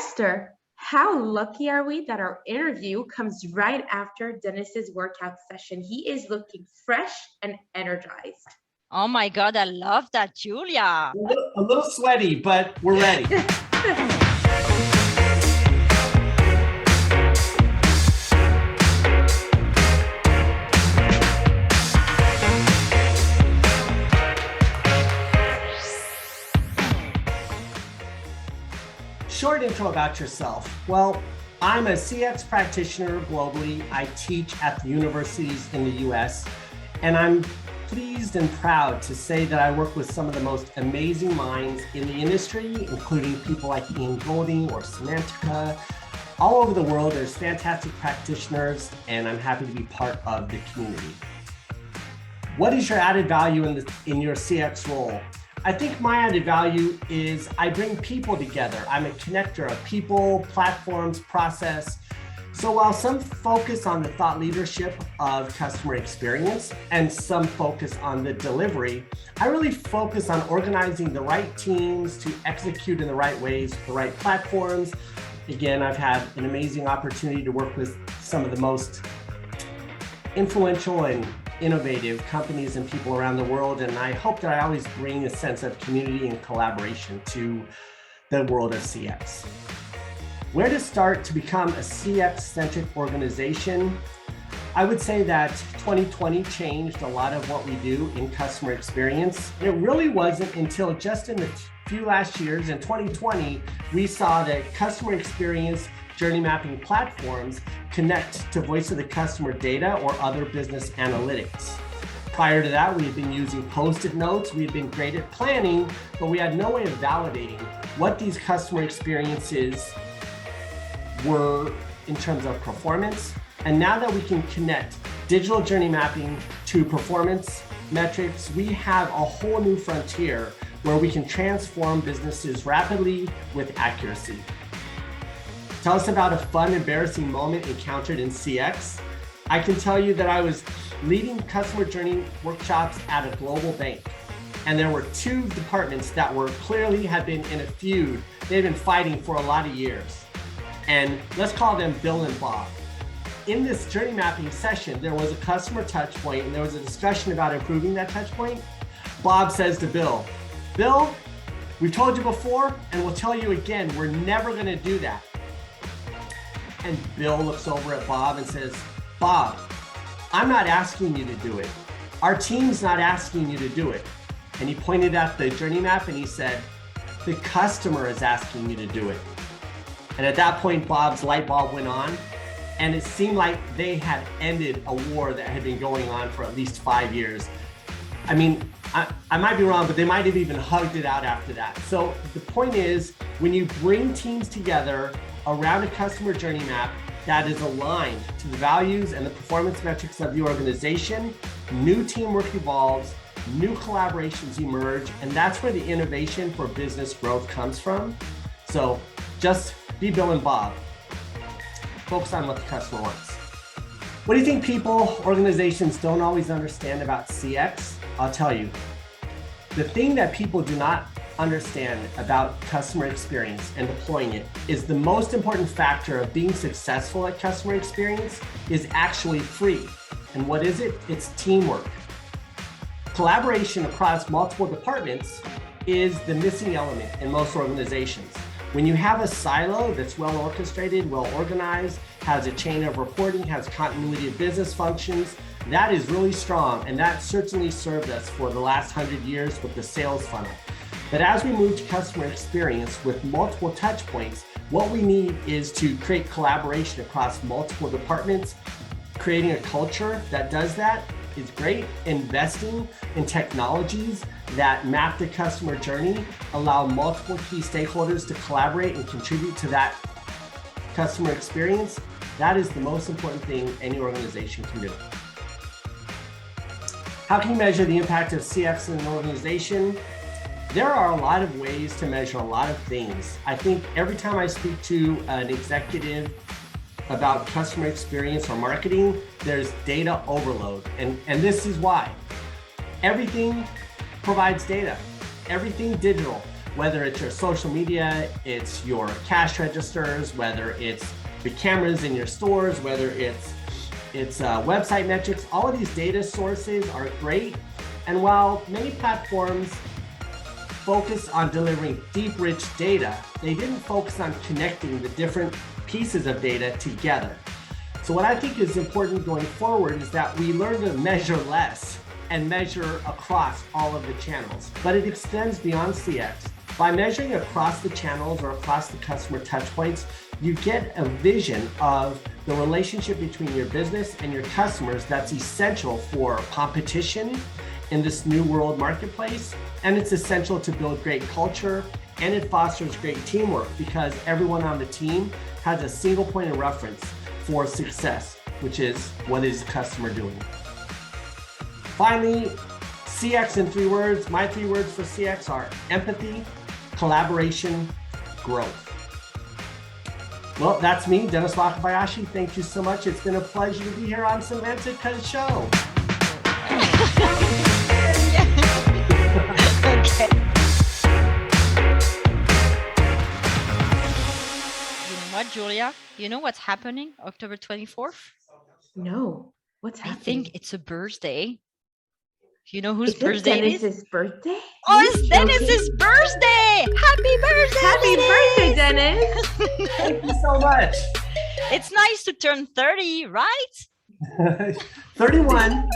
Esther, how lucky are we that our interview comes right after Dennis's workout session? He is looking fresh and energized. Oh my God, I love that, Julia. A little sweaty, but we're ready. Short intro about yourself. Well, I'm a CX practitioner globally. I teach at the universities in the US, and I'm pleased and proud to say that I work with some of the most amazing minds in the industry, including people like Ian Golding or Cemantica. All over the world, there's fantastic practitioners, and I'm happy to be part of the community. What is your added value in your CX role? I think my added value is I bring people together. I'm a connector of people, platforms, process. So while some focus on the thought leadership of customer experience and some focus on the delivery, I really focus on organizing the right teams to execute in the right ways, the right platforms. Again, I've had an amazing opportunity to work with some of the most influential and innovative companies and people around the world. And I hope that I always bring a sense of community and collaboration to the world of CX. Where to start to become a CX-centric organization? I would say that 2020 changed a lot of what we do in customer experience. It really wasn't until just in the few last years, in 2020, we saw that customer experience journey mapping platforms connect to voice of the customer data or other business analytics. Prior to that, we had been using Post-it notes. We had been great at planning, but we had no way of validating what these customer experiences were in terms of performance. And now that we can connect digital journey mapping to performance metrics, we have a whole new frontier where we can transform businesses rapidly with accuracy. Tell us about a fun, embarrassing moment encountered in CX. I can tell you that I was leading customer journey workshops at a global bank, and there were two departments that were clearly had been in a feud. They've been fighting for a lot of years. And let's call them Bill and Bob. In this journey mapping session, there was a customer touch point and there was a discussion about improving that touch point. Bob says to Bill, "Bill, we've told you before and we'll tell you again, we're never gonna do that." And Bill looks over at Bob and says, "Bob, I'm not asking you to do it. Our team's not asking you to do it." And he pointed at the journey map and he said, "The customer is asking you to do it." And at that point, Bob's light bulb went on, and it seemed like they had ended a war that had been going on for at least 5 years. I mean, I might be wrong, but they might have even hugged it out after that. So the point is, when you bring teams together around a customer journey map that is aligned to the values and the performance metrics of the organization, new teamwork evolves, new collaborations emerge, and that's where the innovation for business growth comes from. So just be Bill and Bob. Focus on what the customer wants. What do you think people, organizations don't always understand about CX? I'll tell you. The thing that people do not understand about customer experience and deploying it is the most important factor of being successful at customer experience is actually free. And what is it? It's teamwork. Collaboration across multiple departments is the missing element in most organizations. When you have a silo that's well orchestrated, well organized, has a chain of reporting, has continuity of business functions, that is really strong. And that certainly served us for the last 100 years with the sales funnel. But as we move to customer experience with multiple touch points, what we need is to create collaboration across multiple departments. Creating a culture that does that is great. Investing in technologies that map the customer journey, allow multiple key stakeholders to collaborate and contribute to that customer experience. That is the most important thing any organization can do. How can you measure the impact of CX in an organization? There are a lot of ways to measure a lot of things. I think every time I speak to an executive about customer experience or marketing, there's data overload. And this is why. Everything provides data, everything digital. whether it's your social media, it's your cash registers, whether it's the cameras in your stores, whether it's website metrics. All of these data sources are great. And while many platforms focus on delivering deep, rich data, they didn't focus on connecting the different pieces of data together. So what I think is important going forward is that we learn to measure less and measure across all of the channels, but it extends beyond CX. By measuring across the channels or across the customer touch points, you get a vision of the relationship between your business and your customers that's essential for competition in this new world marketplace. And it's essential to build great culture, and it fosters great teamwork because everyone on the team has a single point of reference for success, which is what is the customer doing. Finally, CX in 3 words. My 3 words for CX are empathy, collaboration, growth. Well, that's me, Dennis Wakabayashi. Thank you so much. It's been a pleasure to be here on Cemantica's show. Okay. You know what, Julia? You know what's happening October 24th? No, what's I happening? think it's a birthday. You know whose Is it birthday it is? Dennis's birthday? Oh, it's Dennis's birthday! Happy birthday! Happy birthday, Dennis! Thank you so much. It's nice to turn 30, right? 31.